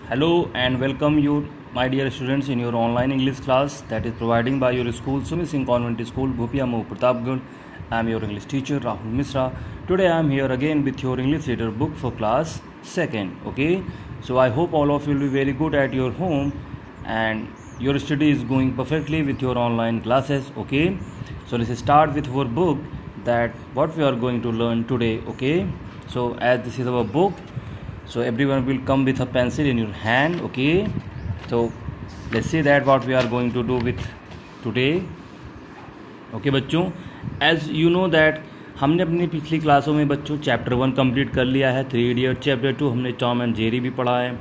Hello and welcome you, my dear students, in your online English class that is providing by your school, Sumi Singh Convent School, Bhupia Mo, Pratapgarh. I am your English teacher, Rahul Misra. Today I am here again with your English reader book for class 2nd. Okay, so I hope all of you will be very good at your home and your study is going perfectly with your online classes. Okay, so let's start with our book that what we are going to learn today. Okay, so as this is our book, so everyone will come with a pencil in your hand. Okay, so let's see that what we are going to do with today. Okay बच्चों, as you know that हमने अपनी पिछली क्लासों में बच्चों chapter 1 complete कर लिया है, 3 इडियट। चैप्टर 2 हमने टॉम एंड जेरी भी पढ़ा है।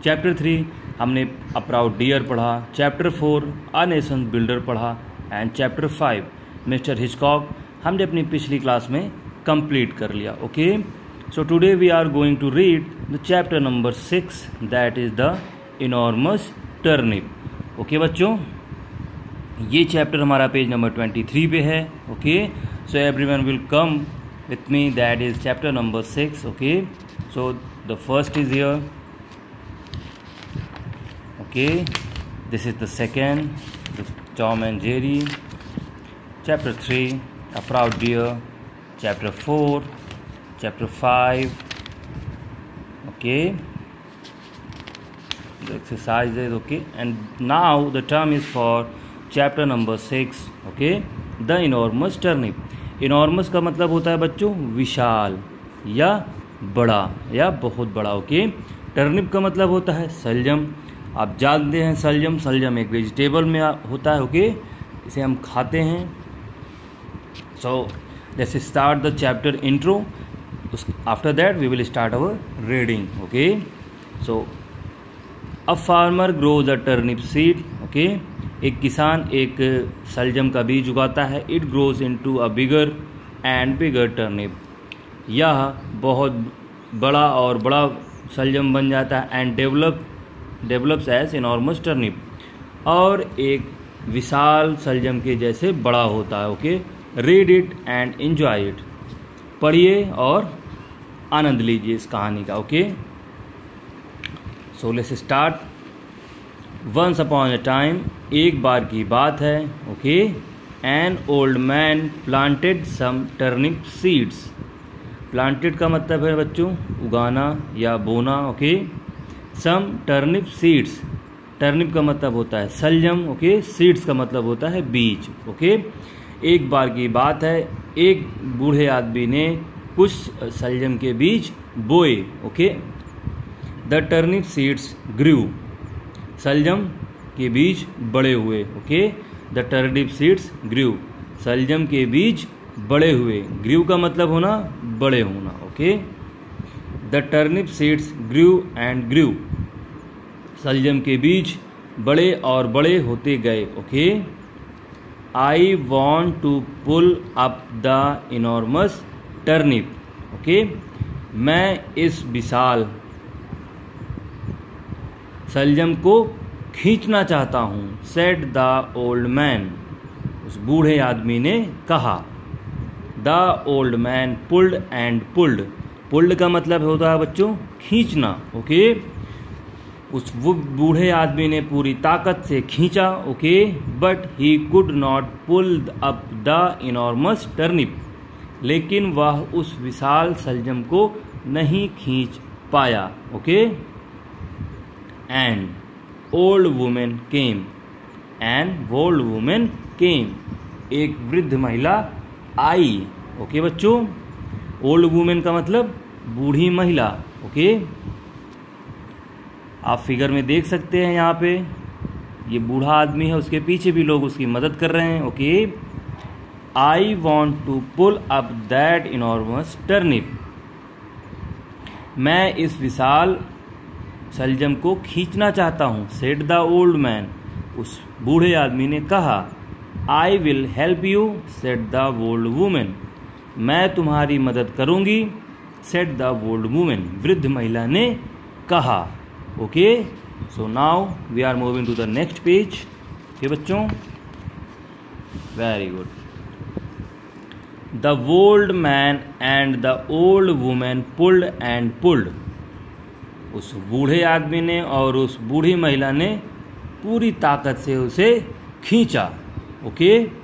चैप्टर 3 हमने अ प्राउड डियर पढ़ा। चैप्टर 4 अ नेशन बिल्डर पढ़ा एंड चैप्टर 5 मिस्टर हिचकॉक हमने अपनी पिछली क्लास में कंप्लीट कर लिया। Okay, so today we are going to read the chapter number 6, that is the enormous turnip. okay बच्चों, ये चैप्टर हमारा पेज नंबर 23 पे है। Okay, so everyone will come with me, that is chapter number 6. okay, so the first is here. okay, this is the second, the Tom and Jerry. Chapter 3, a proud deer. Chapter 4, chapter 5. okay, the exercises. okay, and now the term is for chapter number 6. okay, the enormous turnip. enormous का मतलब होता है बच्चों विशाल या बड़ा या बहुत बड़ा। ओके, टर्निप का मतलब होता है सलजम। आप जानते हैं सलजम, सलजम एक वेजिटेबल में होता है। ओके, इसे हम खाते हैं। सो let's start the chapter intro. After that we will start our reading. okay, so a farmer grows a turnip seed. okay, एक किसान एक सलजम का बीज उगाता है। it grows into a bigger and bigger turnip. यह बहुत बड़ा और बड़ा सलजम बन जाता है and develops as enormous turnip, और एक विशाल सलजम के जैसे बड़ा होता है। Okay, read it and enjoy it. पढ़िए और आनंद लीजिए इस कहानी का। Okay, so let's start. Once upon a time, एक बार की बात है। Okay, an old man planted some turnip seeds. Planted का मतलब है बच्चों उगाना या बोना। Okay, some turnip seeds, turnip का मतलब होता है सलजम। ओके, सीड्स का मतलब होता है बीज। ओके, एक बार की बात है, एक बूढ़े आदमी ने कुछ सलजम के बीज बोए। ओके, द टर्निप सीड्स ग्रू, सलजम के बीज बड़े हुए। ओके, द टर्निप सीड्स ग्रू, सलजम के बीज बड़े हुए। ग्रू का मतलब होना बड़े होना। Okay, the turnip seeds grew and grew, सलजम के बीज बड़े और बड़े होते गए। Okay, I want to pull up the enormous turnip. Okay, मैं इस विशाल सलजम को खींचना चाहता हूँ। सेड द ओल्ड मैन, उस बूढ़े आदमी ने कहा। The old man pulled and pulled, pulled का मतलब होता है बच्चों खींचना। ओके, उस वो बूढ़े आदमी ने पूरी ताकत से खींचा। Okay, but he could not pull up the enormous turnip, लेकिन वह उस विशाल सलजम को नहीं खींच पाया। Okay, and old women came, and old women came, एक वृद्ध महिला आई। ओके बच्चों, ओल्ड वुमेन का मतलब बूढ़ी महिला। ओके, आप फिगर में देख सकते हैं यहाँ पे ये बूढ़ा आदमी है, उसके पीछे भी लोग उसकी मदद कर रहे हैं। Okay, I want to pull up that enormous turnip, मैं इस विशाल सलजम को खींचना चाहता हूँ। सेड द ओल्ड मैन, उस बूढ़े आदमी ने कहा। I will help you, said the old women, मैं तुम्हारी मदद करूँगी। सेड द ओल्ड वुमेन, वृद्ध महिला ने कहा। Okay, so now we are moving to the next page. Okay बच्चों, very good. The old man and the old women pulled and pulled, उस बूढ़े आदमी ने और उस बूढ़ी महिला ने पूरी ताकत से उसे खींचा। ओके।